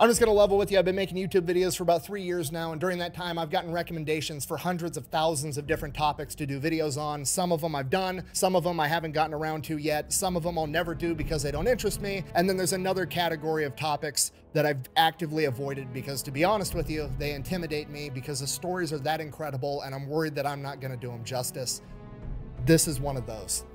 I'm just gonna level with you. I've been making YouTube videos for about 3 years now, and during that time, I've gotten recommendations for hundreds of thousands of different topics to do videos on. Some of them I've done, some of them I haven't gotten around to yet, some of them I'll never do because they don't interest me, and then there's another category of topics that I've actively avoided because, to be honest with you, they intimidate me because the stories are that incredible, and I'm worried that I'm not gonna do them justice. This is one of those.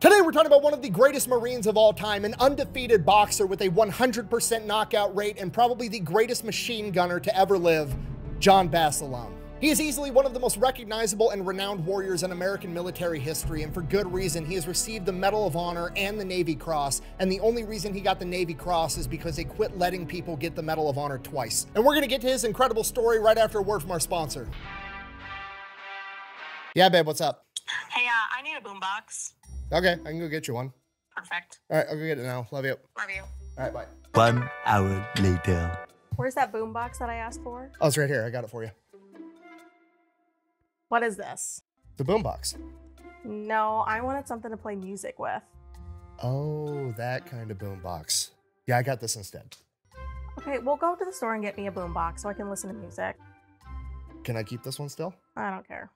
Today we're talking about one of the greatest Marines of all time, an undefeated boxer with a 100% knockout rate and probably the greatest machine gunner to ever live, John Basilone. He is easily one of the most recognizable and renowned warriors in American military history, and for good reason. He has received the Medal of Honor and the Navy Cross, and the only reason he got the Navy Cross is because they quit letting people get the Medal of Honor twice. And we're gonna get to his incredible story right after a word from our sponsor. Yeah, babe, what's up? Hey, I need a boombox. Okay, I can go get you one. Perfect. All right, I'll go get it now. Love you. Love you. All right, bye. 1 hour later. Where's that boombox that I asked for? Oh, it's right here. I got it for you. What is this? The boombox. No, I wanted something to play music with. Oh, that kind of boombox. Yeah, I got this instead. Okay, we'll go to the store and get me a boombox so I can listen to music. Can I keep this one still? I don't care.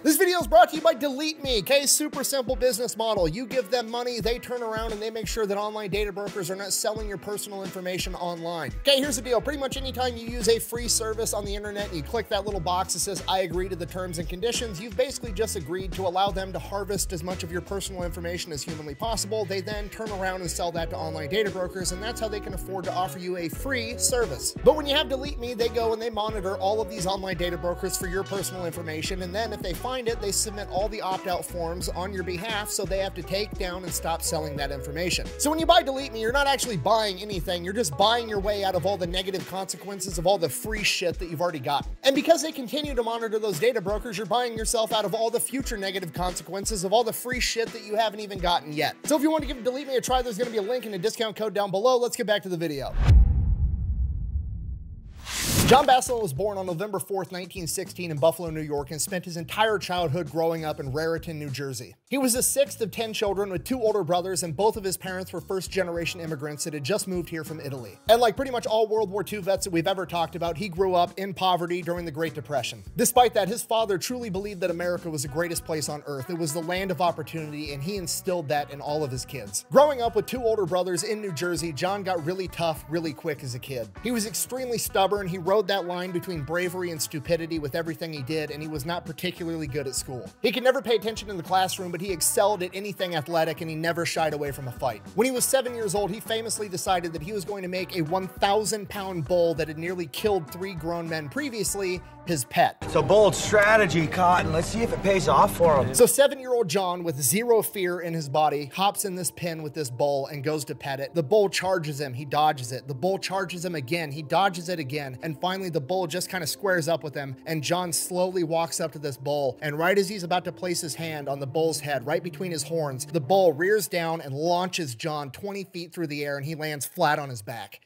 This video is brought to you by Delete Me, okay? Super simple business model. You give them money, they turn around and they make sure that online data brokers are not selling your personal information online. Okay, here's the deal. Pretty much anytime you use a free service on the internet and you click that little box that says, I agree to the terms and conditions, you've basically just agreed to allow them to harvest as much of your personal information as humanly possible. They then turn around and sell that to online data brokers, and that's how they can afford to offer you a free service. But when you have Delete Me, they go and they monitor all of these online data brokers for your personal information, and then if they find it, they submit all the opt-out forms on your behalf, so they have to take down and stop selling that information. So when you buy Delete Me, you're not actually buying anything, you're just buying your way out of all the negative consequences of all the free shit that you've already gotten. And because they continue to monitor those data brokers, you're buying yourself out of all the future negative consequences of all the free shit that you haven't even gotten yet. So if you want to give Delete Me a try, there's going to be a link and a discount code down below. Let's get back to the video. John Basilone was born on November 4th, 1916 in Buffalo, New York, and spent his entire childhood growing up in Raritan, New Jersey. He was the 6th of 10 children with 2 older brothers, and both of his parents were first-generation immigrants that had just moved here from Italy. And like pretty much all World War II vets that we've ever talked about, he grew up in poverty during the Great Depression. Despite that, his father truly believed that America was the greatest place on earth. It was the land of opportunity, and he instilled that in all of his kids. Growing up with 2 older brothers in New Jersey, John got really tough really quick as a kid. He was extremely stubborn. He rode that line between bravery and stupidity with everything he did, and he was not particularly good at school. He could never pay attention in the classroom, but he excelled at anything athletic, and he never shied away from a fight. When he was 7 years old, he famously decided that he was going to make a 1,000-pound bull that had nearly killed 3 grown men previously his pet. It's a bold strategy, Cotton. Let's see if it pays off for him. So 7-year-old John, with zero fear in his body, hops in this pen with this bull and goes to pet it. The bull charges him, he dodges it. The bull charges him again, he dodges it again, and finally the bull just kind of squares up with him, and John slowly walks up to this bull, and right as he's about to place his hand on the bull's head, right between his horns, the bull rears down and launches John 20 feet through the air, and he lands flat on his back.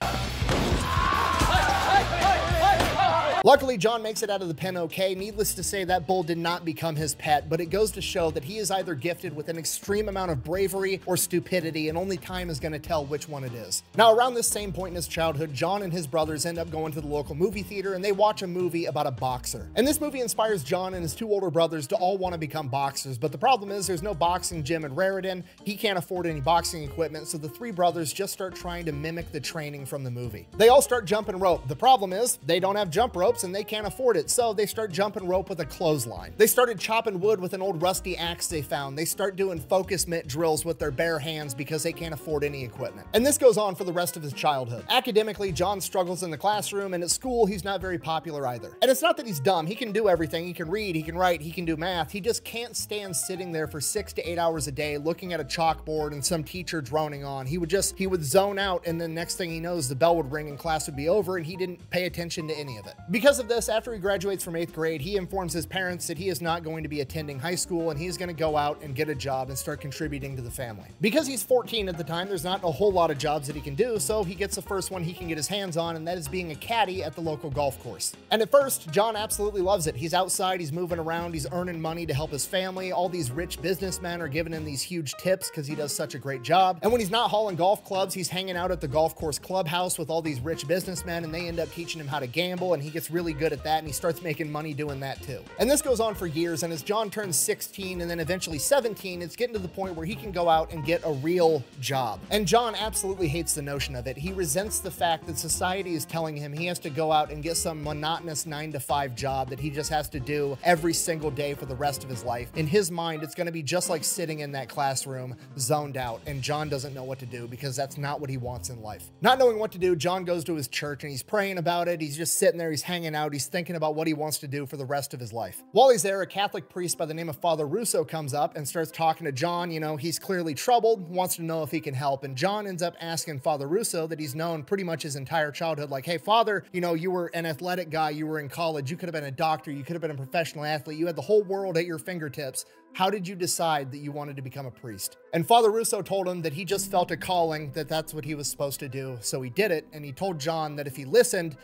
Luckily, John makes it out of the pen okay. Needless to say, that bull did not become his pet, but it goes to show that he is either gifted with an extreme amount of bravery or stupidity, and only time is going to tell which one it is. Now, around this same point in his childhood, John and his brothers end up going to the local movie theater, and they watch a movie about a boxer. And this movie inspires John and his 2 older brothers to all want to become boxers, but the problem is there's no boxing gym in Raritan. He can't afford any boxing equipment, so the 3 brothers just start trying to mimic the training from the movie. They all start jumping rope. The problem is they don't have jump ropes, and they can't afford it, so they start jumping rope with a clothesline. They started chopping wood with an old rusty axe they found. They start doing focus mitt drills with their bare hands because they can't afford any equipment. And this goes on for the rest of his childhood. Academically, John struggles in the classroom, and at school, he's not very popular either. And it's not that he's dumb. He can do everything. He can read, he can write, he can do math. He just can't stand sitting there for 6 to 8 hours a day looking at a chalkboard and some teacher droning on. He would zone out, and then next thing he knows, the bell would ring and class would be over, and he didn't pay attention to any of it. because of this, after he graduates from 8th grade, he informs his parents that he is not going to be attending high school and he's going to go out and get a job and start contributing to the family. Because he's 14 at the time, there's not a whole lot of jobs that he can do, so he gets the first one he can get his hands on, and that is being a caddy at the local golf course. And at first, John absolutely loves it. He's outside, he's moving around, he's earning money to help his family. All these rich businessmen are giving him these huge tips because he does such a great job. And when he's not hauling golf clubs, he's hanging out at the golf course clubhouse with all these rich businessmen, and they end up teaching him how to gamble, and he gets really good at that, and he starts making money doing that too. And this goes on for years, and as John turns 16 and then eventually 17, it's getting to the point where he can go out and get a real job. And John absolutely hates the notion of it. He resents the fact that society is telling him he has to go out and get some monotonous 9-to-5 job that he just has to do every single day for the rest of his life. In his mind, it's going to be just like sitting in that classroom zoned out, and John doesn't know what to do because that's not what he wants in life. Not knowing what to do, John goes to his church and he's praying about it. He's just sitting there, he's hanging out, he's thinking about what he wants to do for the rest of his life. While he's there, a Catholic priest by the name of Father Russo comes up and starts talking to John. You know, he's clearly troubled, wants to know if he can help, and John ends up asking Father Russo, that he's known pretty much his entire childhood, like, hey, Father, you know, you were an athletic guy, you were in college, you could have been a doctor, you could have been a professional athlete, you had the whole world at your fingertips. How did you decide that you wanted to become a priest? And Father Russo told him that he just felt a calling, that that's what he was supposed to do, so he did it, and he told John that if he listened,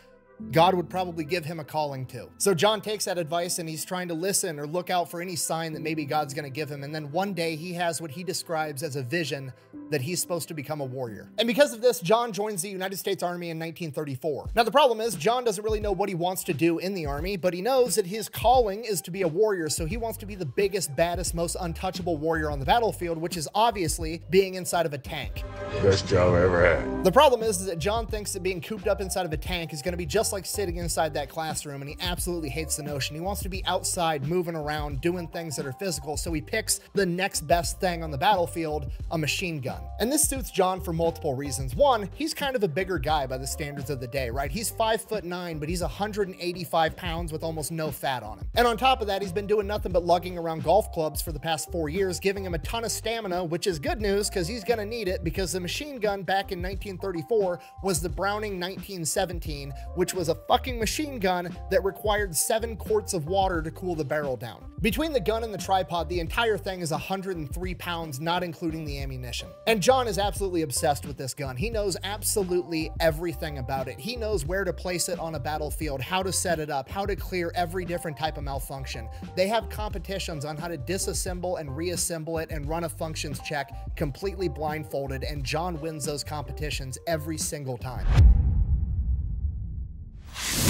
God would probably give him a calling too. So John takes that advice and he's trying to listen or look out for any sign that maybe God's going to give him. And then one day he has what he describes as a vision that he's supposed to become a warrior. And because of this, John joins the United States Army in 1934. Now the problem is John doesn't really know what he wants to do in the Army, but he knows that his calling is to be a warrior. So he wants to be the biggest, baddest, most untouchable warrior on the battlefield, which is obviously being inside of a tank. Best job I ever had. The problem is that John thinks that being cooped up inside of a tank is going to be just like sitting inside that classroom, and he absolutely hates the notion. He wants to be outside, moving around, doing things that are physical, so he picks the next best thing on the battlefield, a machine gun. And this suits John for multiple reasons. One, he's kind of a bigger guy by the standards of the day, right? He's 5'9", but he's 185 pounds with almost no fat on him. And on top of that, he's been doing nothing but lugging around golf clubs for the past 4 years, giving him a ton of stamina, which is good news because he's gonna need it, because the machine gun back in 1934 was the Browning 1917, which was a fucking machine gun that required 7 quarts of water to cool the barrel down. Between the gun and the tripod, the entire thing is 103 pounds, not including the ammunition. And John is absolutely obsessed with this gun. He knows absolutely everything about it. He knows where to place it on a battlefield, how to set it up, how to clear every different type of malfunction. They have competitions on how to disassemble and reassemble it and run a functions check completely blindfolded, and John wins those competitions every single time.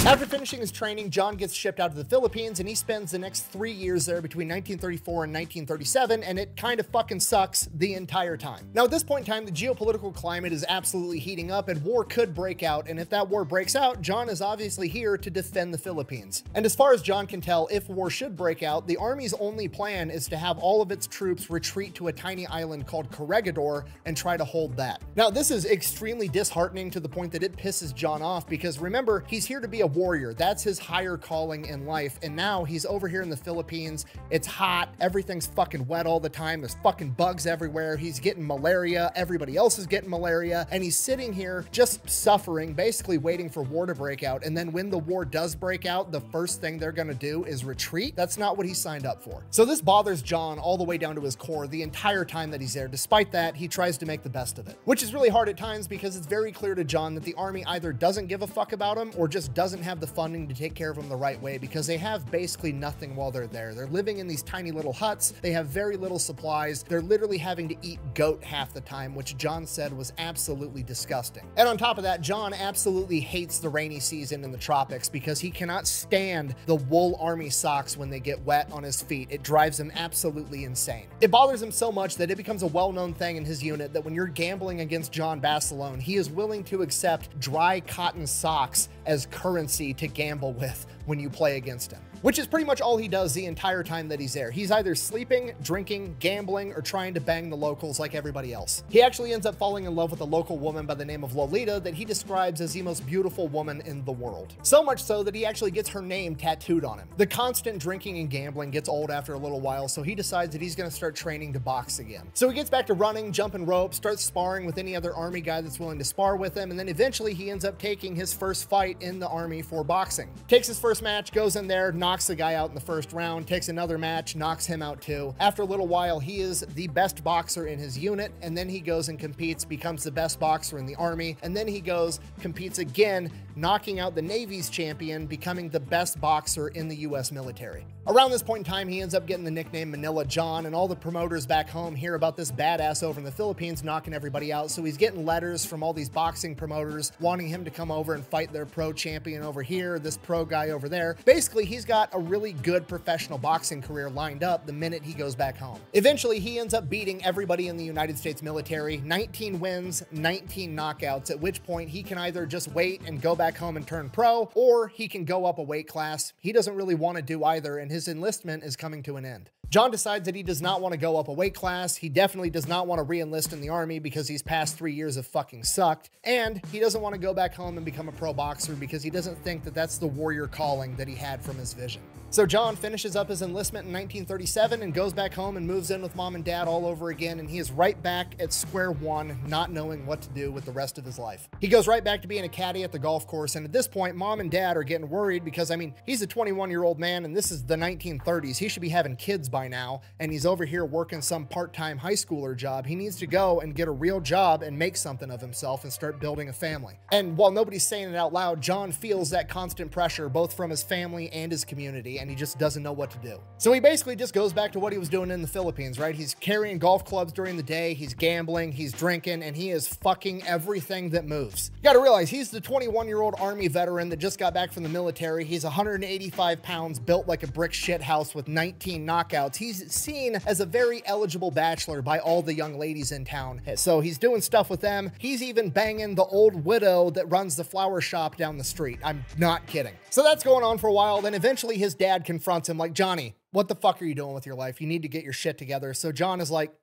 After finishing his training, John gets shipped out to the Philippines, and he spends the next 3 years there between 1934 and 1937, and it kind of fucking sucks the entire time. Now, at this point in time, the geopolitical climate is absolutely heating up, and war could break out, and if that war breaks out, John is obviously here to defend the Philippines. And as far as John can tell, if war should break out, the Army's only plan is to have all of its troops retreat to a tiny island called Corregidor and try to hold that. Now, this is extremely disheartening to the point that it pisses John off, because remember, he's here to be a warrior. That's his higher calling in life. And now he's over here in the Philippines. It's hot. Everything's fucking wet all the time. There's fucking bugs everywhere. He's getting malaria. Everybody else is getting malaria. And he's sitting here just suffering, basically waiting for war to break out. And then when the war does break out, the first thing they're going to do is retreat. That's not what he signed up for. So this bothers John all the way down to his core the entire time that he's there. Despite that, he tries to make the best of it, which is really hard at times because it's very clear to John that the Army either doesn't give a fuck about him or just doesn't have the funding to take care of them the right way, because they have basically nothing while they're there. They're living in these tiny little huts. They have very little supplies. They're literally having to eat goat half the time, which John said was absolutely disgusting. And on top of that, John absolutely hates the rainy season in the tropics because he cannot stand the wool Army socks when they get wet on his feet. It drives him absolutely insane. It bothers him so much that it becomes a well-known thing in his unit that when you're gambling against John Basilone, he is willing to accept dry cotton socks as currency to gamble with. when you play against him, which is pretty much all he does the entire time that he's there. He's either sleeping, drinking, gambling, or trying to bang the locals like everybody else. He actually ends up falling in love with a local woman by the name of Lolita that he describes as the most beautiful woman in the world. So much so that he actually gets her name tattooed on him. The constant drinking and gambling gets old after a little while, so he decides that he's going to start training to box again. So he gets back to running, jumping rope, starts sparring with any other Army guy that's willing to spar with him, and then eventually he ends up taking his first fight in the Army for boxing. Takes his first match, goes in there, knocks the guy out in the first round, takes another match, knocks him out too. After a little while, he is the best boxer in his unit, and then he goes and competes, becomes the best boxer in the Army, and then he goes, competes again, knocking out the Navy's champion, becoming the best boxer in the US military. Around this point in time, he ends up getting the nickname Manila John, and all the promoters back home hear about this badass over in the Philippines knocking everybody out, so he's getting letters from all these boxing promoters wanting him to come over and fight their pro champion over here, this pro guy over there. Basically, he's got a really good professional boxing career lined up the minute he goes back home. Eventually, he ends up beating everybody in the United States military, 19 wins, 19 knockouts, at which point he can either just wait and go back home and turn pro, or he can go up a weight class. He doesn't really want to do either, and his enlistment is coming to an end. John decides that he does not want to go up a weight class. He definitely does not want to re-enlist in the Army because he's past 3 years of fucking sucked. And he doesn't want to go back home and become a pro boxer because he doesn't think that that's the warrior calling that he had from his vision. So John finishes up his enlistment in 1937 and goes back home and moves in with mom and dad all over again, and he is right back at square one, not knowing what to do with the rest of his life. He goes right back to being a caddy at the golf course, and at this point, mom and dad are getting worried because, I mean, he's a 21-year-old man, and this is the 1930s. He should be having kids by now, and he's over here working some part-time high schooler job. He needs to go and get a real job and make something of himself and start building a family. And while nobody's saying it out loud, John feels that constant pressure both from his family and his community, and he just doesn't know what to do. So he basically just goes back to what he was doing in the Philippines, right? He's carrying golf clubs during the day, he's gambling, he's drinking, and he is fucking everything that moves. You gotta realize, he's the 21-year-old Army veteran that just got back from the military. He's 185 pounds, built like a brick shit house with 19 knockouts. He's seen as a very eligible bachelor by all the young ladies in town. So he's doing stuff with them. He's even banging the old widow that runs the flower shop down the street. I'm not kidding. So that's going on for a while. Then eventually his dad confronts him like, Johnny, what the fuck are you doing with your life? You need to get your shit together. So John is like,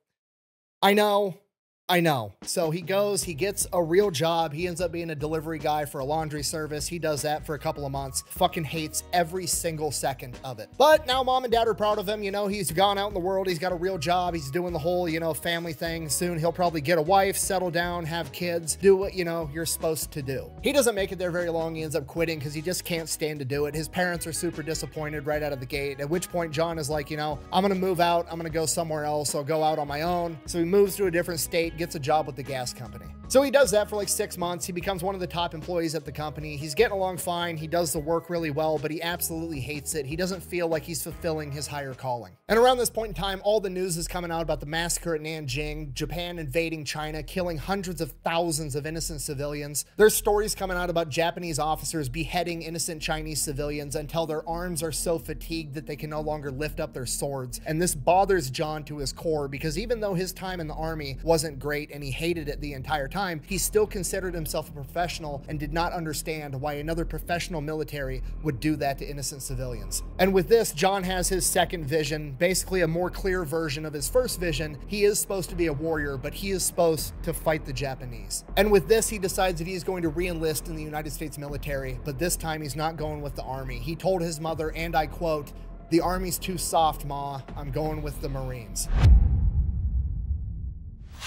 I know. So he goes, he gets a real job. He ends up being a delivery guy for a laundry service. He does that for a couple of months. Fucking hates every single second of it. But now mom and dad are proud of him. You know, he's gone out in the world. He's got a real job. He's doing the whole, you know, family thing. Soon he'll probably get a wife, settle down, have kids, do what, you know, you're supposed to do. He doesn't make it there very long. He ends up quitting because he just can't stand to do it. His parents are super disappointed right out of the gate, at which point John is like, you know, I'm going to move out. I'm going to go somewhere else. I'll go out on my own. So he moves to a different state, gets a job with the gas company. So he does that for like 6 months. He becomes one of the top employees at the company. He's getting along fine. He does the work really well, but he absolutely hates it. He doesn't feel like he's fulfilling his higher calling. And around this point in time, all the news is coming out about the massacre at Nanjing, Japan invading China, killing hundreds of thousands of innocent civilians. There's stories coming out about Japanese officers beheading innocent Chinese civilians until their arms are so fatigued that they can no longer lift up their swords. And this bothers John to his core because even though his time in the Army wasn't great and he hated it the entire time, he still considered himself a professional and did not understand why another professional military would do that to innocent civilians. And with this, John has his second vision, basically a more clear version of his first vision. He is supposed to be a warrior, but he is supposed to fight the Japanese. And with this, he decides that he is going to re-enlist in the United States military, but this time he's not going with the Army. He told his mother, and I quote, "The Army's too soft, Ma. I'm going with the Marines."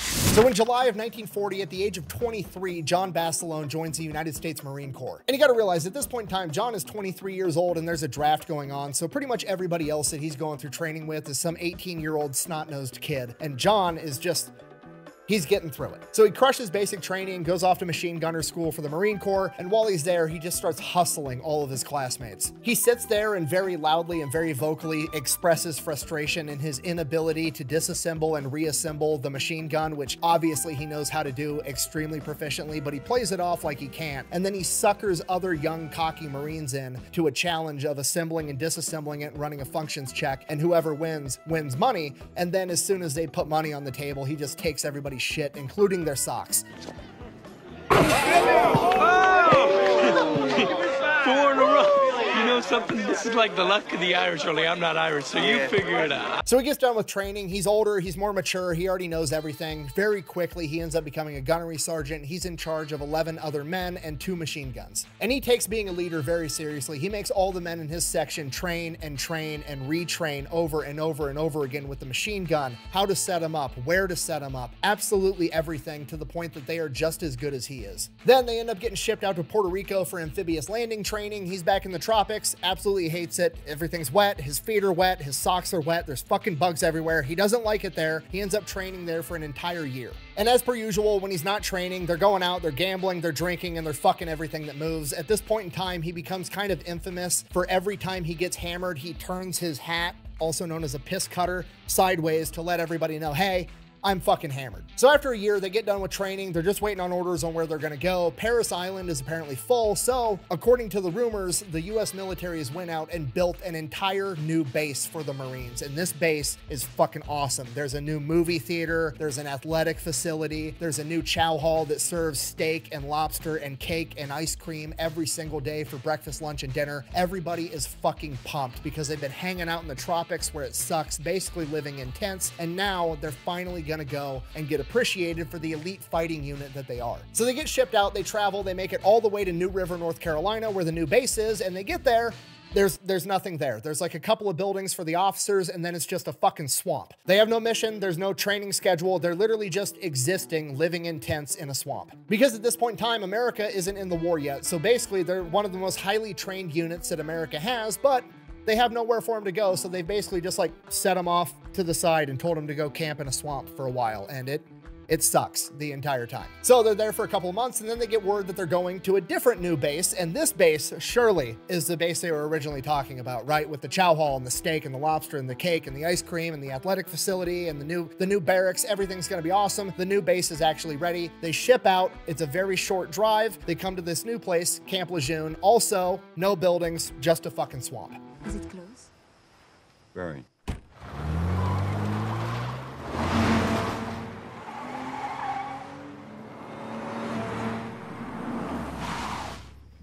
So in July of 1940, at the age of 23, John Basilone joins the United States Marine Corps. And you gotta realize, at this point in time, John is 23 years old and there's a draft going on, so pretty much everybody else that he's going through training with is some 18-year-old snot-nosed kid. And John is just... he's getting through it. So he crushes basic training, goes off to machine gunner school for the Marine Corps, and while he's there, he just starts hustling all of his classmates. He sits there and very loudly and very vocally expresses frustration in his inability to disassemble and reassemble the machine gun, which obviously he knows how to do extremely proficiently, but he plays it off like he can't. And then he suckers other young, cocky Marines in to a challenge of assembling and disassembling it and running a functions check, and whoever wins, wins money. And then as soon as they put money on the table, he just takes everybody's shit, including their socks. 4 in a row. You know, something? This is like the luck of the Irish, only I'm not Irish, so you figure it out. So he gets done with training. He's older, he's more mature, he already knows everything. Very quickly, he ends up becoming a gunnery sergeant. He's in charge of 11 other men and 2 machine guns. And he takes being a leader very seriously. He makes all the men in his section train and retrain over and over and over again with the machine gun, how to set them up, where to set them up, absolutely everything, to the point that they are just as good as he is. Then they end up getting shipped out to Puerto Rico for amphibious landing training. He's back in the tropics, absolutely hates it. Everything's wet, his feet are wet, his socks are wet, there's fucking bugs everywhere. He doesn't like it there. He ends up training there for an entire year. And as per usual, when he's not training, they're going out, they're gambling, they're drinking, and they're fucking everything that moves. At this point in time, he becomes kind of infamous for every time he gets hammered, he turns his hat, also known as a piss cutter, sideways to let everybody know, hey, I'm fucking hammered. So after a year, they get done with training. They're just waiting on orders on where they're gonna go. Paris Island is apparently full. So according to the rumors, the US military has went out and built an entire new base for the Marines. And this base is fucking awesome. There's a new movie theater. There's an athletic facility. There's a new chow hall that serves steak and lobster and cake and ice cream every single day for breakfast, lunch, and dinner. Everybody is fucking pumped because they've been hanging out in the tropics where it sucks, basically living in tents. And now they're finally gonna go and get appreciated for the elite fighting unit that they are. So they get shipped out, they travel, they make it all the way to New River, North Carolina, where the new base is, and they get there, there's nothing there. There's like a couple of buildings for the officers, and then it's just a fucking swamp. They have no mission, there's no training schedule, they're literally just existing, living in tents in a swamp. Because at this point in time, America isn't in the war yet, so basically they're one of the most highly trained units that America has, but they have nowhere for him to go, so they basically just like set him off to the side and told him to go camp in a swamp for a while, and it sucks the entire time. So they're there for a couple of months, and then they get word that they're going to a different new base, and this base surely is the base they were originally talking about, right? With the chow hall and the steak and the lobster and the cake and the ice cream and the athletic facility and the new barracks. Everything's gonna be awesome. The new base is actually ready. They ship out. It's a very short drive. They come to this new place, Camp Lejeune. Also, no buildings, just a fucking swamp. Is it close? Very.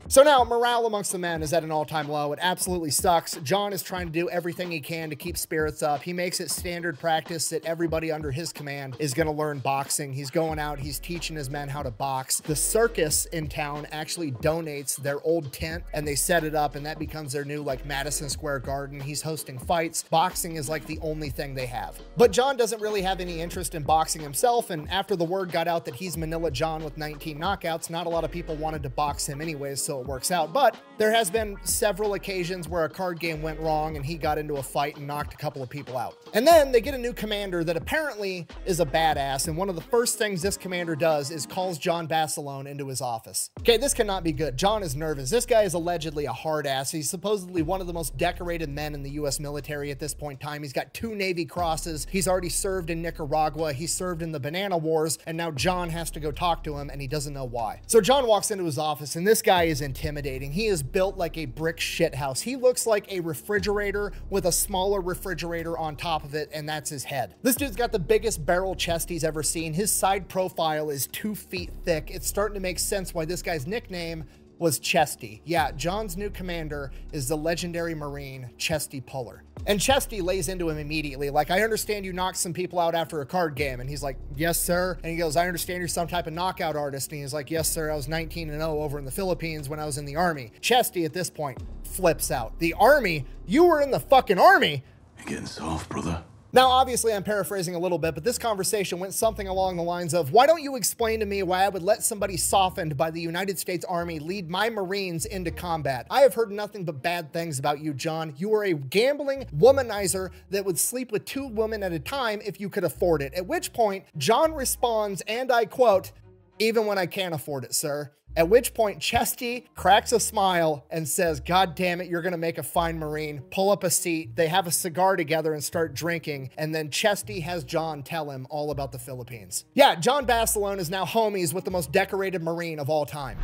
So now morale amongst the men is at an all-time low. It absolutely sucks. John is trying to do everything he can to keep spirits up. He makes it standard practice that everybody under his command is going to learn boxing. He's going out, he's teaching his men how to box. The circus in town actually donates their old tent and they set it up, and that becomes their new like Madison Square Garden. He's hosting fights. Boxing is like the only thing they have. But John doesn't really have any interest in boxing himself, and after the word got out that he's Manila John with 19 knockouts, not a lot of people wanted to box him anyways, so it works out. But there has been several occasions where a card game went wrong and he got into a fight and knocked a couple of people out. And then they get a new commander that apparently is a badass, and one of the first things this commander does is calls John Basilone into his office. Okay, this cannot be good. John is nervous. This guy is allegedly a hard ass. He's supposedly one of the most decorated men in the US military at this point in time. He's got 2 Navy crosses. He's already served in Nicaragua. He served in the Banana Wars, and now John has to go talk to him and he doesn't know why. So John walks into his office, and this guy is intimidating. He is built like a brick shithouse. He looks like a refrigerator with a smaller refrigerator on top of it, and that's his head. This dude's got the biggest barrel chest he's ever seen. His side profile is 2 feet thick. It's starting to make sense why this guy's nickname was Chesty. Yeah, John's new commander is the legendary Marine Chesty Puller. And Chesty lays into him immediately, like, I understand you knocked some people out after a card game. And he's like, yes, sir. And he goes, I understand you're some type of knockout artist. And he's like, yes, sir. I was 19-0 over in the Philippines when I was in the Army. Chesty at this point flips out. The Army? You were in the fucking Army? You're getting soft, brother. Now, obviously, I'm paraphrasing a little bit, but this conversation went something along the lines of, why don't you explain to me why I would let somebody softened by the United States Army lead my Marines into combat? I have heard nothing but bad things about you, John. You are a gambling womanizer that would sleep with 2 women at a time if you could afford it. At which point, John responds, and I quote, even when I can't afford it, sir. At which point, Chesty cracks a smile and says, God damn it, you're gonna make a fine Marine. Pull up a seat. They have a cigar together and start drinking. And then Chesty has John tell him all about the Philippines. Yeah, John Basilone is now homies with the most decorated Marine of all time.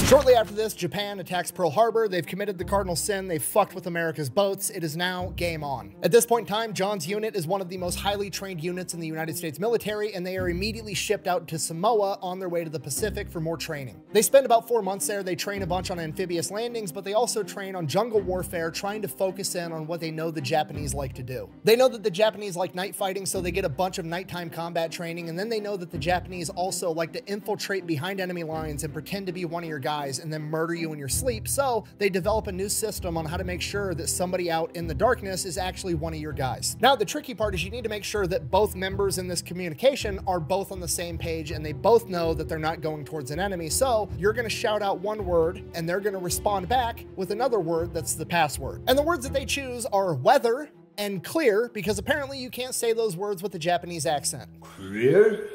Shortly after this, Japan attacks Pearl Harbor. They've committed the cardinal sin. They've fucked with America's boats. It is now game on. At this point in time, John's unit is one of the most highly trained units in the United States military, and they are immediately shipped out to Samoa on their way to the Pacific for more training. They spend about 4 months there. They train a bunch on amphibious landings, but they also train on jungle warfare, trying to focus in on what they know the Japanese like to do. They know that the Japanese like night fighting, so they get a bunch of nighttime combat training, and then they know that the Japanese also like to infiltrate behind enemy lines and pretend to be one of your guys and then murder you in your sleep. So they develop a new system on how to make sure that somebody out in the darkness is actually one of your guys. Now, the tricky part is you need to make sure that both members in this communication are both on the same page and they both know that they're not going towards an enemy. So you're going to shout out one word and they're going to respond back with another word that's the password. And the words that they choose are weather and clear, because apparently you can't say those words with a Japanese accent. Clear?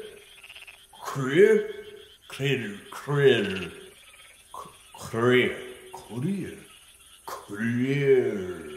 Clear? Clear, clear. Clear, clear, clear.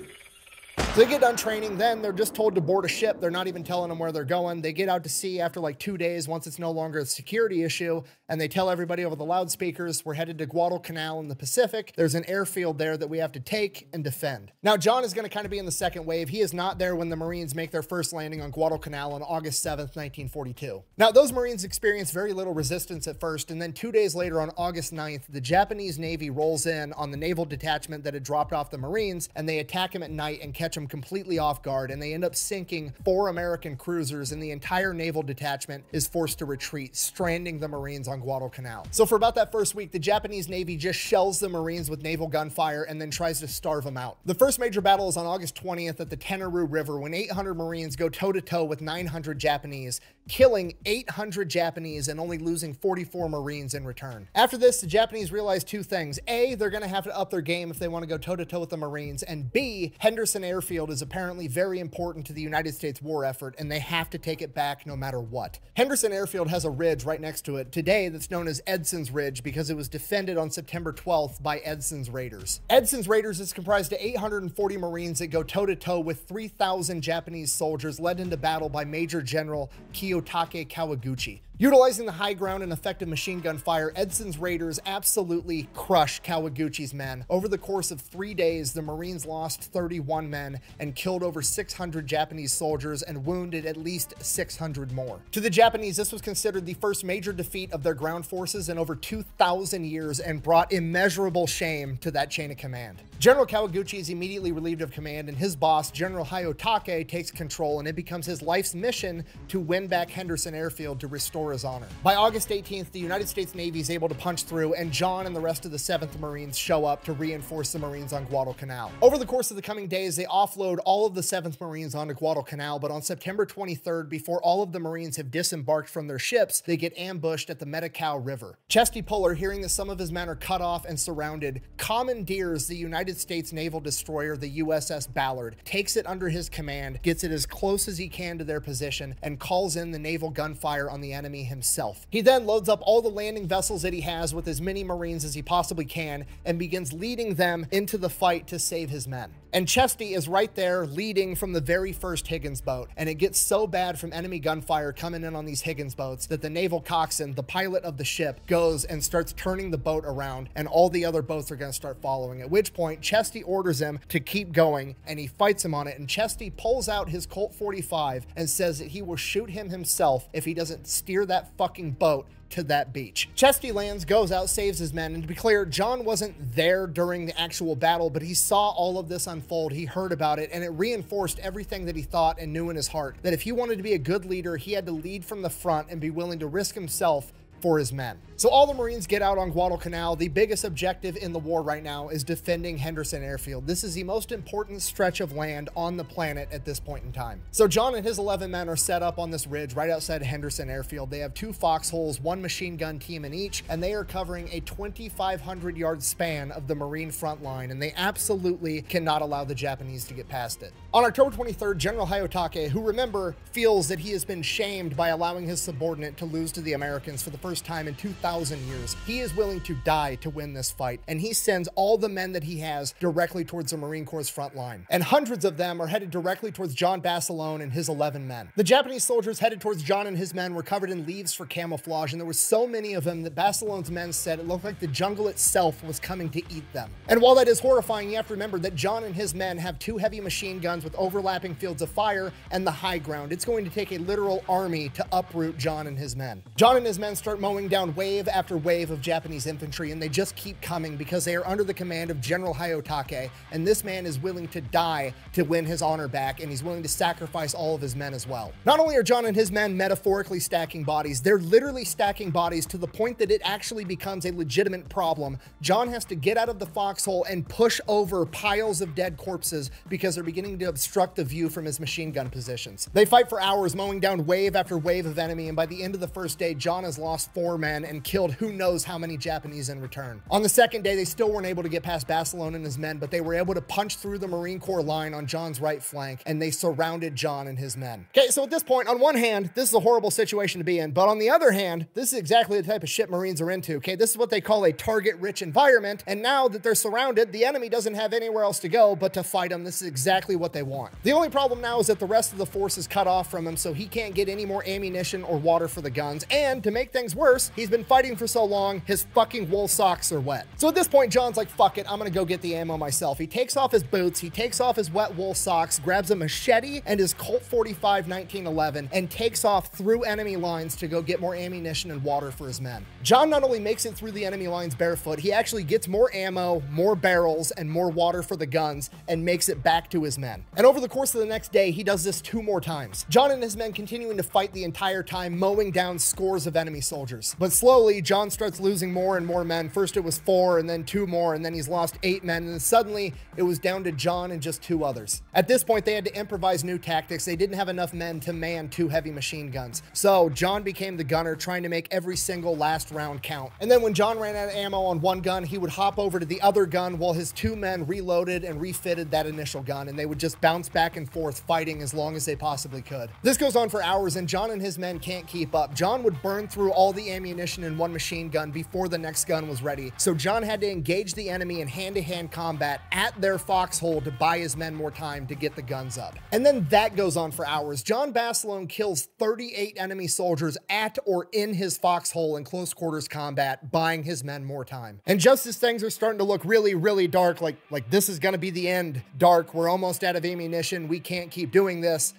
So they get done training, then they're just told to board a ship. They're not even telling them where they're going. They get out to sea after like 2 days, once it's no longer a security issue, and they tell everybody over the loudspeakers, we're headed to Guadalcanal in the Pacific. There's an airfield there that we have to take and defend. Now, John is going to kind of be in the second wave. He is not there when the Marines make their first landing on Guadalcanal on August 7th, 1942. Now, those Marines experience very little resistance at first, and then 2 days later on August 9th, the Japanese Navy rolls in on the naval detachment that had dropped off the Marines, and they attack them at night and catch them completely off guard, and they end up sinking 4 American cruisers, and the entire naval detachment is forced to retreat, stranding the Marines on Guadalcanal. So for about that first week, the Japanese Navy just shells the Marines with naval gunfire and then tries to starve them out. The first major battle is on August 20th at the Tenaru River, when 800 Marines go toe-to-toe with 900 Japanese, killing 800 Japanese and only losing 44 Marines in return. After this, the Japanese realize 2 things. A, they're going to have to up their game if they want to go toe-to-toe with the Marines, and B, Henderson Airfield is apparently very important to the United States war effort, and they have to take it back no matter what. Henderson Airfield has a ridge right next to it today that's known as Edson's Ridge because it was defended on September 12th by Edson's Raiders. Edson's Raiders is comprised of 840 Marines that go toe-to-toe with 3,000 Japanese soldiers led into battle by Major General Kiyotake Kawaguchi. Utilizing the high ground and effective machine gun fire, Edson's Raiders absolutely crushed Kawaguchi's men. Over the course of 3 days, the Marines lost 31 men and killed over 600 Japanese soldiers and wounded at least 600 more. To the Japanese, this was considered the first major defeat of their ground forces in over 2,000 years and brought immeasurable shame to that chain of command. General Kawaguchi is immediately relieved of command, and his boss, General Hayotake, takes control, and it becomes his life's mission to win back Henderson Airfield to restore his honor. By August 18th, the United States Navy is able to punch through, and John and the rest of the 7th Marines show up to reinforce the Marines on Guadalcanal. Over the course of the coming days, they offload all of the 7th Marines onto Guadalcanal, but on September 23rd, before all of the Marines have disembarked from their ships, they get ambushed at the Medicao River. Chesty Puller, hearing that some of his men are cut off and surrounded, commandeers the United States naval destroyer, the USS Ballard, takes it under his command, gets it as close as he can to their position, and calls in the naval gunfire on the enemy himself. He then loads up all the landing vessels that he has with as many Marines as he possibly can and begins leading them into the fight to save his men. And Chesty is right there leading from the very first Higgins boat, and it gets so bad from enemy gunfire coming in on these Higgins boats that the naval coxswain, the pilot of the ship, goes and starts turning the boat around, and all the other boats are going to start following, at which point Chesty orders him to keep going, and he fights him on it, and Chesty pulls out his Colt 45 and says that he will shoot him himself if he doesn't steer that fucking boat to that beach. Chesty lands, goes out, saves his men, and to be clear, John wasn't there during the actual battle, but he saw all of this unfold, he heard about it, and it reinforced everything that he thought and knew in his heart, that if he wanted to be a good leader, he had to lead from the front and be willing to risk himself for his men. So all the Marines get out on Guadalcanal. The biggest objective in the war right now is defending Henderson Airfield. This is the most important stretch of land on the planet at this point in time. So John and his 11 men are set up on this ridge right outside Henderson Airfield. They have 2 foxholes, 1 machine gun team in each, and they are covering a 2,500 yard span of the Marine front line, and they absolutely cannot allow the Japanese to get past it. On October 23rd, General Hayotake, who remember feels that he has been shamed by allowing his subordinate to lose to the Americans for the first time in 2,000 years. He is willing to die to win this fight, and he sends all the men that he has directly towards the Marine Corps' front line. And hundreds of them are headed directly towards John Basilone and his 11 men. The Japanese soldiers headed towards John and his men were covered in leaves for camouflage, and there were so many of them that Basilone's men said it looked like the jungle itself was coming to eat them. And while that is horrifying, you have to remember that John and his men have 2 heavy machine guns with overlapping fields of fire and the high ground. It's going to take a literal army to uproot John and his men. John and his men start mowing down wave after wave of Japanese infantry, and they just keep coming because they are under the command of General Xidax, and this man is willing to die to win his honor back, and he's willing to sacrifice all of his men as well. Not only are John and his men metaphorically stacking bodies, they're literally stacking bodies to the point that it actually becomes a legitimate problem. John has to get out of the foxhole and push over piles of dead corpses because they're beginning to obstruct the view from his machine gun positions. They fight for hours, mowing down wave after wave of enemy, and by the end of the first day, John has lost 4 men and killed who knows how many Japanese in return. On the second day, they still weren't able to get past Basilone and his men, but they were able to punch through the Marine Corps line on John's right flank, and they surrounded John and his men. Okay, so at this point, on one hand, this is a horrible situation to be in, but on the other hand, this is exactly the type of shit Marines are into, okay? This is what they call a target-rich environment, and now that they're surrounded, the enemy doesn't have anywhere else to go but to fight them. This is exactly what they want. The only problem now is that the rest of the force is cut off from him, so he can't get any more ammunition or water for the guns, and to make things worse, he's been fighting for so long, his fucking wool socks are wet. So at this point, John's like, fuck it, I'm gonna go get the ammo myself. He takes off his boots, he takes off his wet wool socks, grabs a machete and his Colt 45 1911, and takes off through enemy lines to go get more ammunition and water for his men. John not only makes it through the enemy lines barefoot, he actually gets more ammo, more barrels, and more water for the guns, and makes it back to his men. And over the course of the next day, he does this 2 more times. John and his men continuing to fight the entire time, mowing down scores of enemy soldiers. But slowly, John starts losing more and more men. First it was 4, and then 2 more, and then he's lost 8 men, and then suddenly it was down to John and just 2 others. At this point, they had to improvise new tactics. They didn't have enough men to man 2 heavy machine guns. So John became the gunner, trying to make every single last round count. And then when John ran out of ammo on one gun, he would hop over to the other gun while his 2 men reloaded and refitted that initial gun, and they would just bounce back and forth, fighting as long as they possibly could. This goes on for hours, and John and his men can't keep up. John would burn through all the ammunition in one machine gun before the next gun was ready. So John had to engage the enemy in hand-to-hand combat at their foxhole to buy his men more time to get the guns up. And then that goes on for hours. John Basilone kills 38 enemy soldiers at or in his foxhole in close quarters combat, buying his men more time. And just as things are starting to look really, really dark, like this is gonna be the end, dark, we're almost out of ammunition, we can't keep doing this,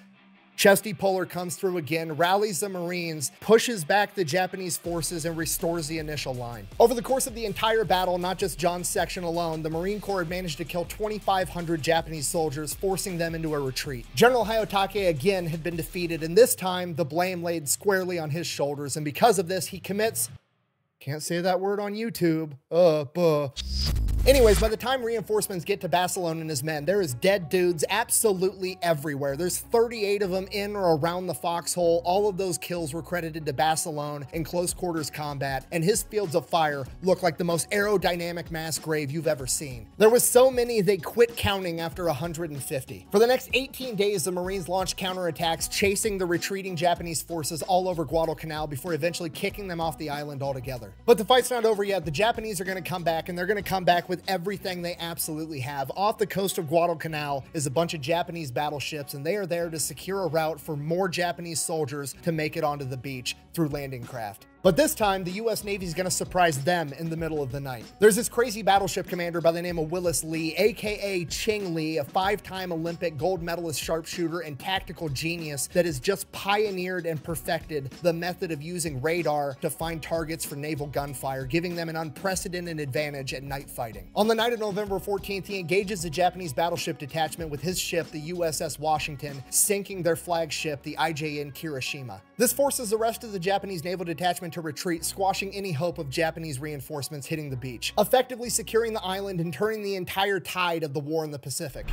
Chesty Puller comes through again, rallies the Marines, pushes back the Japanese forces, and restores the initial line. Over the course of the entire battle, not just John's section alone, the Marine Corps had managed to kill 2,500 Japanese soldiers, forcing them into a retreat. General Xidax again had been defeated, and this time the blame laid squarely on his shoulders, and because of this, he commits, can't say that word on YouTube, Anyways, by the time reinforcements get to Basilone and his men, there is dead dudes absolutely everywhere. There's 38 of them in or around the foxhole. All of those kills were credited to Basilone in close quarters combat, and his fields of fire look like the most aerodynamic mass grave you've ever seen. There was so many they quit counting after 150. For the next 18 days, the Marines launched counterattacks, chasing the retreating Japanese forces all over Guadalcanal before eventually kicking them off the island altogether. But the fight's not over yet. The Japanese are going to come back, and they're going to come back with everything they absolutely have. Off the coast of Guadalcanal is a bunch of Japanese battleships, and they are there to secure a route for more Japanese soldiers to make it onto the beach through landing craft. But this time, the US Navy is going to surprise them in the middle of the night. There's this crazy battleship commander by the name of Willis Lee, aka Ching Lee, a 5-time Olympic gold medalist sharpshooter and tactical genius that has just pioneered and perfected the method of using radar to find targets for naval gunfire, giving them an unprecedented advantage at night fighting. On the night of November 14th, he engages the Japanese battleship detachment with his ship, the USS Washington, sinking their flagship, the IJN Kirishima. This forces the rest of the Japanese naval detachment to retreat, squashing any hope of Japanese reinforcements hitting the beach, effectively securing the island and turning the entire tide of the war in the Pacific.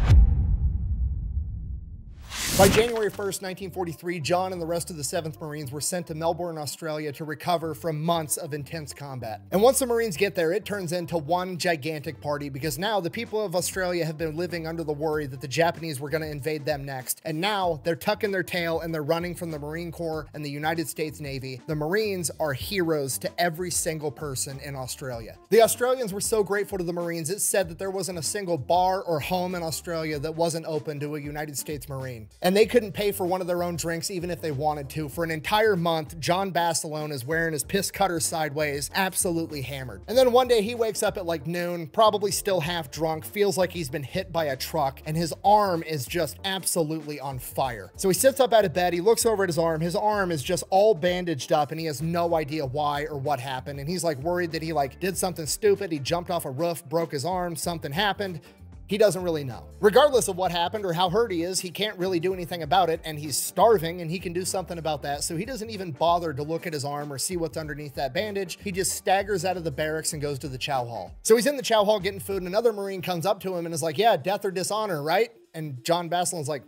By January 1st, 1943, John and the rest of the 7th Marines were sent to Melbourne, Australia to recover from months of intense combat. And once the Marines get there, it turns into one gigantic party because now the people of Australia have been living under the worry that the Japanese were going to invade them next. And now they're tucking their tail and they're running from the Marine Corps and the United States Navy. The Marines are heroes to every single person in Australia. The Australians were so grateful to the Marines, it said that there wasn't a single bar or home in Australia that wasn't open to a United States Marine. And they couldn't pay for one of their own drinks even if they wanted to. For an entire month, John Basilone is wearing his piss cutter sideways, absolutely hammered. And then one day he wakes up at like noon, probably still half drunk, feels like he's been hit by a truck, and his arm is just absolutely on fire. So he sits up out of bed, he looks over at his arm is just all bandaged up, and he has no idea why or what happened. And he's like worried that he like did something stupid, he jumped off a roof, broke his arm, something happened. He doesn't really know. Regardless of what happened or how hurt he is, he can't really do anything about it, and he's starving and he can do something about that. So he doesn't even bother to look at his arm or see what's underneath that bandage. He just staggers out of the barracks and goes to the chow hall. So he's in the chow hall getting food, and another Marine comes up to him and is like, yeah, death or dishonor, right? And John Basilone's like,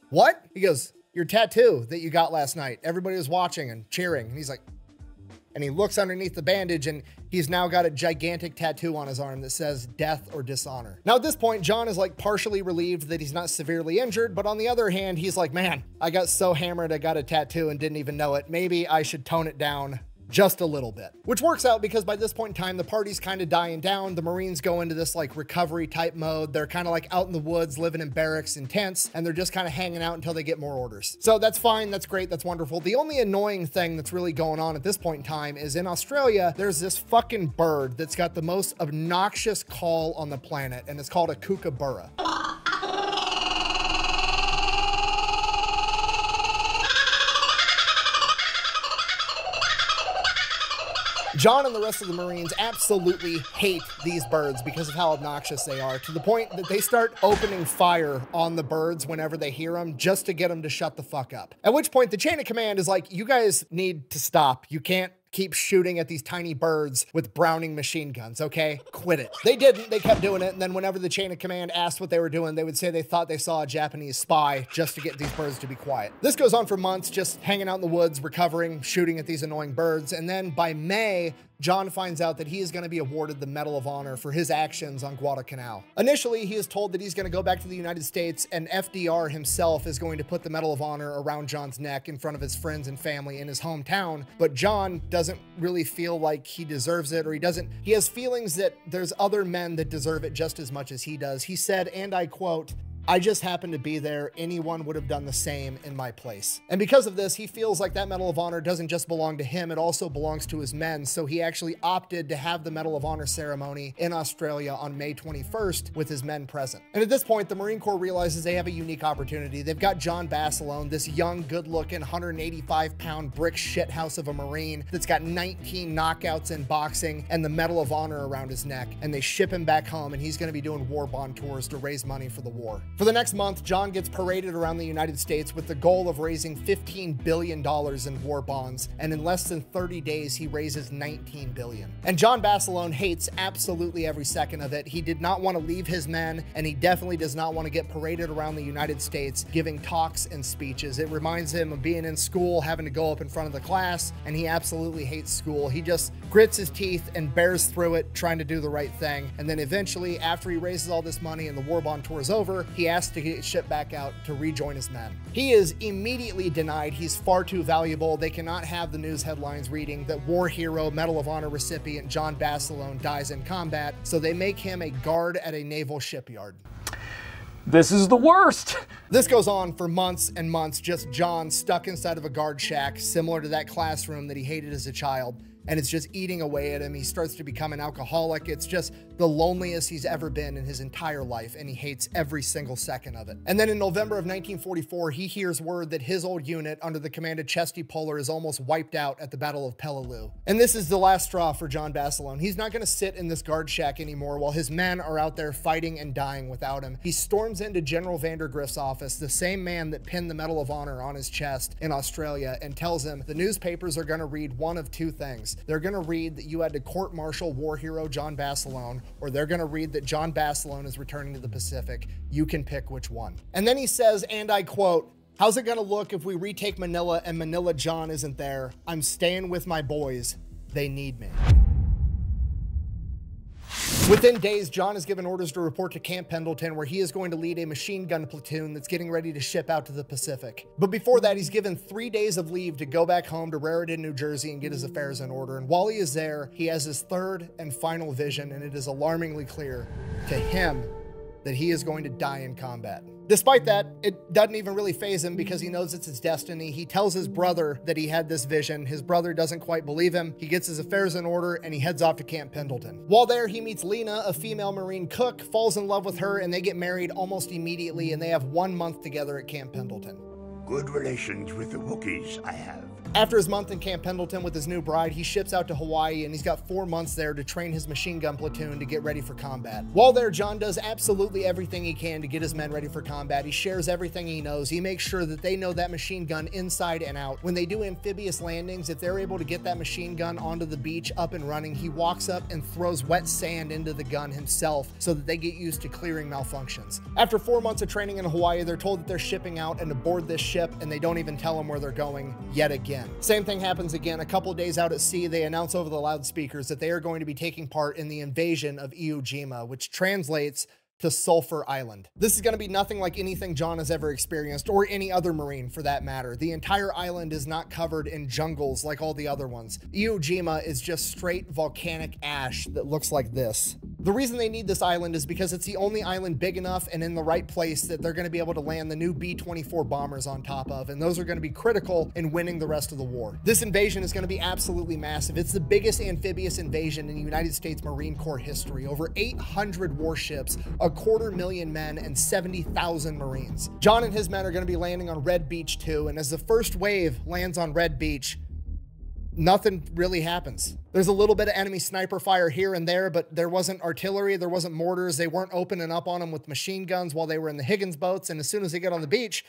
what? He goes, your tattoo that you got last night. Everybody was watching and cheering. And he's like, and he looks underneath the bandage and he's now got a gigantic tattoo on his arm that says death or dishonor. Now at this point, John is like partially relieved that he's not severely injured, but on the other hand, he's like, man, I got so hammered I got a tattoo and didn't even know it. Maybe I should tone it down just a little bit, which works out because by this point in time, the party's kind of dying down. The Marines go into this like recovery type mode. They're kind of like out in the woods, living in barracks in tents, and they're just kind of hanging out until they get more orders. So that's fine. That's great. That's wonderful. The only annoying thing that's really going on at this point in time is in Australia, there's this fucking bird that's got the most obnoxious call on the planet, and it's called a kookaburra. John and the rest of the Marines absolutely hate these birds because of how obnoxious they are, to the point that they start opening fire on the birds whenever they hear them just to get them to shut the fuck up. At which point the chain of command is like, you guys need to stop. You can't keep shooting at these tiny birds with Browning machine guns, okay? Quit it. They didn't. They kept doing it, and then whenever the chain of command asked what they were doing, they would say they thought they saw a Japanese spy just to get these birds to be quiet. This goes on for months, just hanging out in the woods, recovering, shooting at these annoying birds, and then by May, John finds out that he is going to be awarded the Medal of Honor for his actions on Guadalcanal. Initially, he is told that he's going to go back to the United States, and FDR himself is going to put the Medal of Honor around John's neck in front of his friends and family in his hometown, but John doesn't really feel like he deserves it, or he has feelings that there's other men that deserve it just as much as he does. He said, and I quote, I just happened to be there. Anyone would have done the same in my place. And because of this, he feels like that Medal of Honor doesn't just belong to him, it also belongs to his men. So he actually opted to have the Medal of Honor ceremony in Australia on May 21st with his men present. And at this point, the Marine Corps realizes they have a unique opportunity. They've got John Basilone, this young, good-looking, 185-pound brick shithouse of a Marine that's got 19 knockouts in boxing and the Medal of Honor around his neck. And they ship him back home, and he's going to be doing war bond tours to raise money for the war. For the next month, John gets paraded around the United States with the goal of raising $15 billion in war bonds, and in less than 30 days, he raises $19 billion. And John Basilone hates absolutely every second of it. He did not want to leave his men, and he definitely does not want to get paraded around the United States giving talks and speeches. It reminds him of being in school, having to go up in front of the class, and he absolutely hates school. He just grits his teeth and bears through it, trying to do the right thing. And then eventually, after he raises all this money and the war bond tour is over, he asks to get shipped back out to rejoin his men. He is immediately denied. He's far too valuable. They cannot have the news headlines reading that war hero, Medal of Honor recipient John Basilone dies in combat, so they make him a guard at a naval shipyard. This is the worst. This goes on for months and months, just John stuck inside of a guard shack, similar to that classroom that he hated as a child. And it's just eating away at him. He starts to become an alcoholic. It's just the loneliest he's ever been in his entire life, and he hates every single second of it. And then in November of 1944, he hears word that his old unit under the command of Chesty Puller is almost wiped out at the Battle of Peleliu. And this is the last straw for John Basilone. He's not going to sit in this guard shack anymore while his men are out there fighting and dying without him. He storms into General Vandergrift's office, the same man that pinned the Medal of Honor on his chest in Australia, and tells him the newspapers are going to read one of two things. things. They're gonna read that you had to court-martial war hero John Basilone, or they're gonna read that John Basilone is returning to the Pacific. You can pick which one. And then he says, and I quote, "How's it gonna look if we retake Manila and Manila John isn't there? I'm staying with my boys. They need me." Within days, John is given orders to report to Camp Pendleton, where he is going to lead a machine gun platoon that's getting ready to ship out to the Pacific. But before that, he's given 3 days of leave to go back home to Raritan, New Jersey and get his affairs in order. And while he is there, he has his third and final vision, and it is alarmingly clear to him that he is going to die in combat. Despite that, it doesn't even really faze him because he knows it's his destiny. He tells his brother that he had this vision. His brother doesn't quite believe him. He gets his affairs in order and he heads off to Camp Pendleton. While there, he meets Lena, a female Marine cook, falls in love with her, and they get married almost immediately, and they have 1 month together at Camp Pendleton. Good relations with the Wookiees I have. After his month in Camp Pendleton with his new bride, he ships out to Hawaii, and he's got 4 months there to train his machine gun platoon to get ready for combat. While there, John does absolutely everything he can to get his men ready for combat. He shares everything he knows. He makes sure that they know that machine gun inside and out. When they do amphibious landings, if they're able to get that machine gun onto the beach up and running, he walks up and throws wet sand into the gun himself so that they get used to clearing malfunctions. After 4 months of training in Hawaii, they're told that they're shipping out and to board this ship, and they don't even tell them where they're going yet again. Same thing happens again. A couple days out at sea, they announce over the loudspeakers that they are going to be taking part in the invasion of Iwo Jima, which translates to Sulphur Island. This is going to be nothing like anything John has ever experienced, or any other Marine for that matter. The entire island is not covered in jungles like all the other ones. Iwo Jima is just straight volcanic ash that looks like this. The reason they need this island is because it's the only island big enough and in the right place that they're going to be able to land the new B-24 bombers on top of, and those are going to be critical in winning the rest of the war. This invasion is going to be absolutely massive. It's the biggest amphibious invasion in United States Marine Corps history. Over 800 warships, 250,000 men, and 70,000 Marines. John and his men are going to be landing on Red Beach too, and as the first wave lands on Red Beach, nothing really happens. There's a little bit of enemy sniper fire here and there, but there wasn't artillery, there wasn't mortars, they weren't opening up on them with machine guns while they were in the Higgins boats, and as soon as they get on the beach,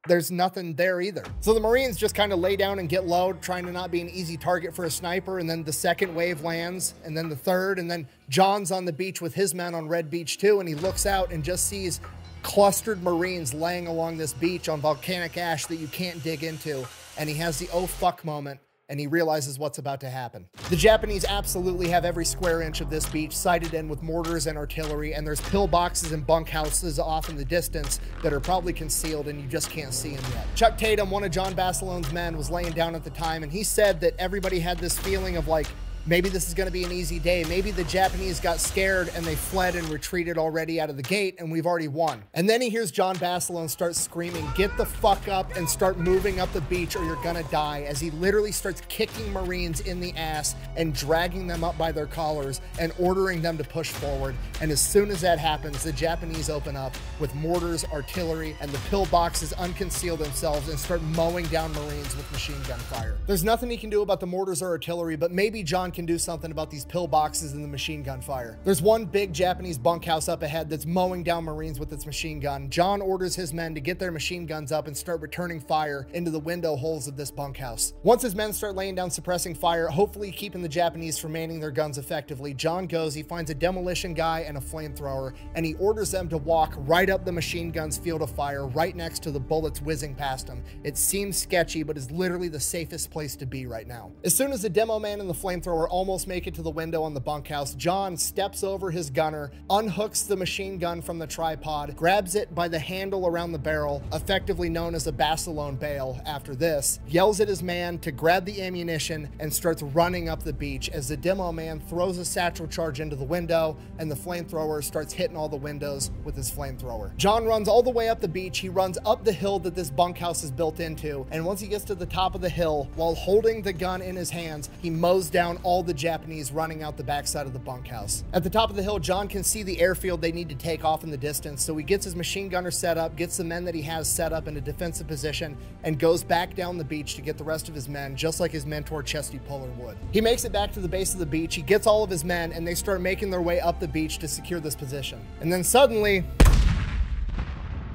there's nothing there either. So the Marines just kind of lay down and get low, trying to not be an easy target for a sniper, and then the second wave lands, and then the third, and then John's on the beach with his men on Red Beach too, and he looks out and just sees clustered Marines laying along this beach on volcanic ash that you can't dig into, and he has the oh fuck moment, and he realizes what's about to happen. The Japanese absolutely have every square inch of this beach sighted in with mortars and artillery, and there's pillboxes and bunkhouses off in the distance that are probably concealed and you just can't see them yet. Chuck Tatum, one of John Basilone's men, was laying down at the time, and he said that everybody had this feeling of like, maybe this is going to be an easy day. Maybe the Japanese got scared and they fled and retreated already out of the gate and we've already won. And then he hears John Basilone start screaming, "Get the fuck up and start moving up the beach or you're gonna die," as he literally starts kicking Marines in the ass and dragging them up by their collars and ordering them to push forward. And as soon as that happens, the Japanese open up with mortars, artillery, and the pillboxes unconceal themselves and start mowing down Marines with machine gun fire. There's nothing he can do about the mortars or artillery, but maybe John can do something about these pillboxes and the machine gun fire. There's one big Japanese bunkhouse up ahead that's mowing down Marines with its machine gun. John orders his men to get their machine guns up and start returning fire into the window holes of this bunkhouse. Once his men start laying down suppressing fire, hopefully keeping the Japanese from manning their guns effectively, John goes, he finds a demolition guy and a flamethrower, and he orders them to walk right up the machine gun's field of fire, right next to the bullets whizzing past them. It seems sketchy, but is literally the safest place to be right now. As soon as the demo man and the flamethrower almost make it to the window on the bunkhouse, John steps over his gunner, unhooks the machine gun from the tripod, grabs it by the handle around the barrel, effectively known as a Basilone bail after this, yells at his man to grab the ammunition, and starts running up the beach as the demo man throws a satchel charge into the window and the flamethrower starts hitting all the windows with his flamethrower. John runs all the way up the beach. He runs up the hill that this bunkhouse is built into, and once he gets to the top of the hill, while holding the gun in his hands, he mows down all the Japanese running out the backside of the bunkhouse. At the top of the hill, John can see the airfield they need to take off in the distance, so he gets his machine gunner set up, gets the men that he has set up in a defensive position, and goes back down the beach to get the rest of his men, just like his mentor Chesty Puller would. He makes it back to the base of the beach, he gets all of his men, and they start making their way up the beach to secure this position. And then suddenly,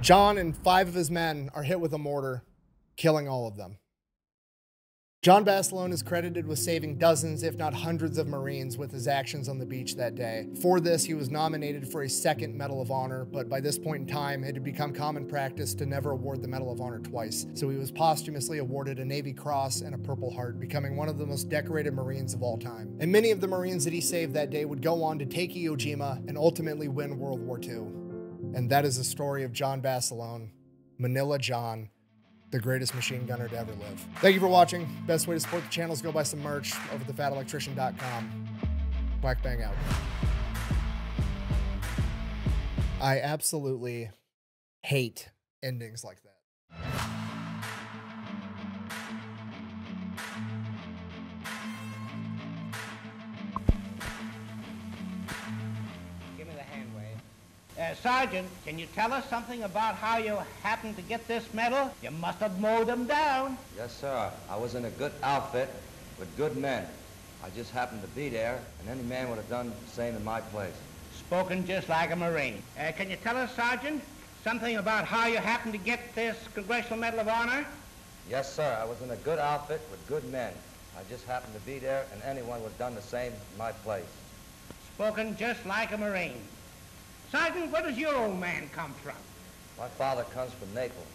John and 5 of his men are hit with a mortar, killing all of them. John Basilone is credited with saving dozens, if not hundreds of Marines with his actions on the beach that day. For this, he was nominated for a second Medal of Honor, but by this point in time, it had become common practice to never award the Medal of Honor twice. So he was posthumously awarded a Navy Cross and a Purple Heart, becoming one of the most decorated Marines of all time. And many of the Marines that he saved that day would go on to take Iwo Jima and ultimately win World War II. And that is the story of John Basilone, Manila John, the greatest machine gunner to ever live. Thank you for watching. Best way to support the channel is go buy some merch over at thefatelectrician.com. Whack bang out. I absolutely hate endings like that. Give me the hand wave. Sergeant, can you tell us something about how you happened to get this medal? You must have mowed them down. Yes, sir. I was in a good outfit with good men. I just happened to be there, and any man would have done the same in my place. Spoken just like a Marine. Can you tell us, Sergeant, something about how you happened to get this Congressional Medal of Honor? Yes, sir. I was in a good outfit with good men. I just happened to be there, and anyone would have done the same in my place. Spoken just like a Marine. Sergeant, where does your old man come from? My father comes from Naples.